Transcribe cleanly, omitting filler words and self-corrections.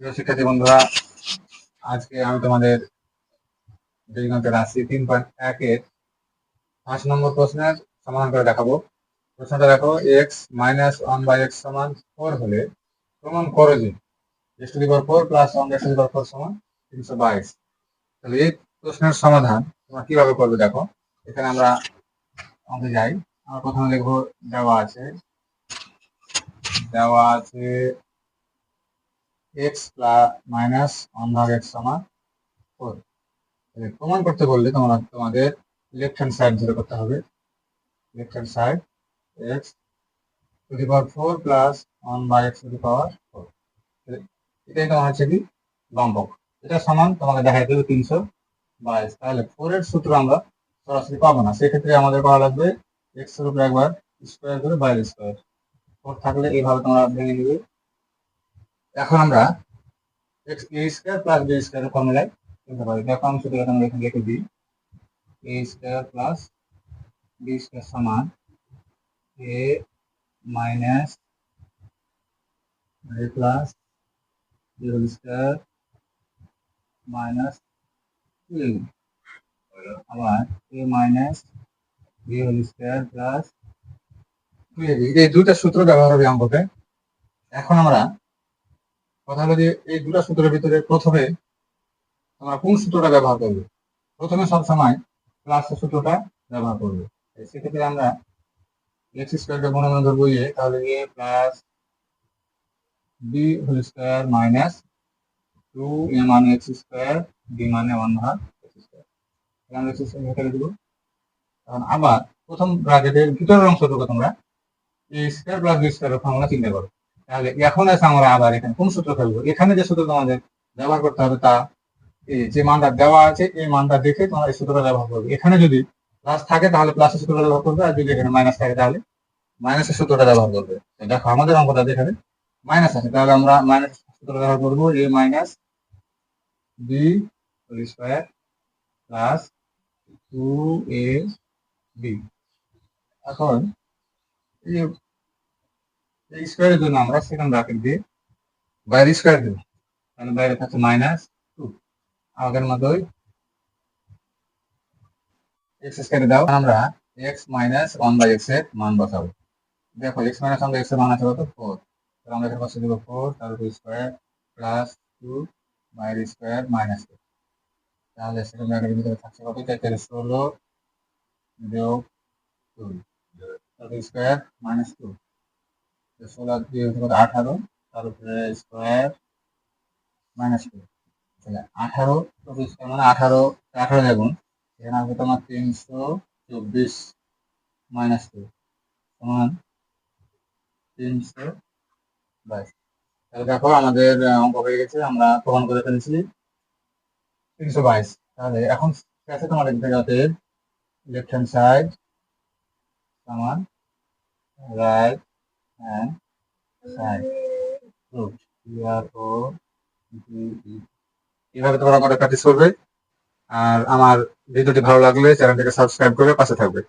প্রিয় শিক্ষার্থী বন্ধুরা, আজকে আমি তোমাদের বীজগণিতের রাশি 3.1 এর 5 নম্বর প্রশ্নের সমাধান করে দেখাবো। প্রশ্নটা দেখো, x-1/x সমান 4 হলে প্রমাণ করো যে x⁴ প্লাস 1/x⁴ সমান 322। তাহলে এই প্রশ্নের সমাধান তোমরা কিভাবে করবে দেখো। এখানে আমরা আমাদের যাই। আমরা প্রথমে দেখবো দেওয়া আছে x -1/x সমান 4। প্রমাণ করতে বললে তোমাদের লেফট হ্যান্ড সাইড ধরে করতে হবে। Left hand side x⁴ plus 1/x⁴। এটাই তোমার হচ্ছে কি লম্বক। এটা সমান তোমাকে দেখা দেবে 322। তাহলে 4 এর সূত্র আমরা সরাসরি পাবো না, সেক্ষেত্রে আমাদের করা লাগবে x এর উপরে একবার স্কোয়ার করে বাইরের স্কোয়ার। 4 থাকলে এইভাবে তোমরা ভেঙে নিবে। এখন আমরা x a square plus b স্কোয়ারের ফর্মুলায় লিখতে পারি। দেখো আমি শুধু এখানে লিখে দিই, a square plus b square সমান a minus a plus b whole square minus 2a, আবার a minus b whole square plus 2ab। এই দুইটা সূত্র ব্যবহার হবে অঙ্কতে। এখন আমরা কথা হলো যে এই দুটা সূত্রের ভিতরে প্রথমে আমরা কোন সূত্রটা ব্যবহার করবো। প্রথমে সবসময় প্লাসের সূত্রটা ব্যবহার করবো। সেক্ষেত্রে আমরা এক্স স্কোয়ারকে মনে মনে ধরবো ইয়ে, তাহলে A plus B whole square minus 2a মানে এক্স স্কোয়ার, বি মানে 1/x²। আমরা এক্স স্কোয়ার ভেতরে দেবো। কারণ আবার প্রথম ব্র্যাকেটের ভিতরের অংশটুকু তোমরা এ স্কোয়ার প্লাস বি স্কোয়ারের ফর্মুলা চিন্তা করো। তাহলে এখন এসে আমরা আবার এখানে কোন সূত্র ফেলবো। এখানে যে সূত্র তোমাদের ব্যবহার করতে হবে তা যে মানটা দেওয়া আছে এই মানটা দেখে তোমরা এই সূত্রটা ব্যবহার করবে। এখানে যদি প্লাস থাকে তাহলে প্লাসের সূত্রটা ব্যবহার করবে, আর যদি এখানে মাইনাস থাকে তাহলে মাইনাসের সূত্রটা ব্যবহার করবে। দেখো আমাদের অঙ্কটা যেখানে মাইনাস আছে তাহলে আমরা মাইনাস সূত্রটা ব্যবহার করবো, a minus B whole square plus 2ab। এখন এই স্কোয়ারের জন্য আমরা সেকেন্ড ব্র্যাকেট দিয়ে বাইরে স্কোয়ার দেবো, তাহলে বাইরে থাকছে -2। আগের মতোই এক্স স্কোয়ারে দাও, আমরা x -1/x এর মান বসাবো। দেখো x -1/x এর মান আছে কত 4, তাহলে আমরা এখানে বসে দেবো 4, তার উপর স্কোয়ার প্লাস 2 বাইরে স্কোয়ার মাইনাস 2। তাহলে সেকেন্ড ব্র্যাকেটের ভিতরে থাকছে কত 16 যোগ 2 তারপর স্কোয়ার -2, 16 দিয়ে হচ্ছে কত 18, তার উপরে স্কোয়ার -2। তাহলে 18 স্কোয়ার মানে 18 দেখুন এখানে আসবে তোমার 324 -2 সমান 322। তাহলে দেখো আমাদের অঙ্ক হয়ে গেছে, আমরা প্রমাণ করে ফেলেছি 322। তাহলে এখন আছে তোমার লেফট হ্যান্ড সাইড সমান রাইট হ্যান্ড সাইড রুট এইভাবে তোমরা আমাদের প্র্যাকটিস করবে। আর আমার ভিডিওটি ভালো লাগলে চ্যানেলটিকে সাবস্ক্রাইব করে পাশে থাকবে।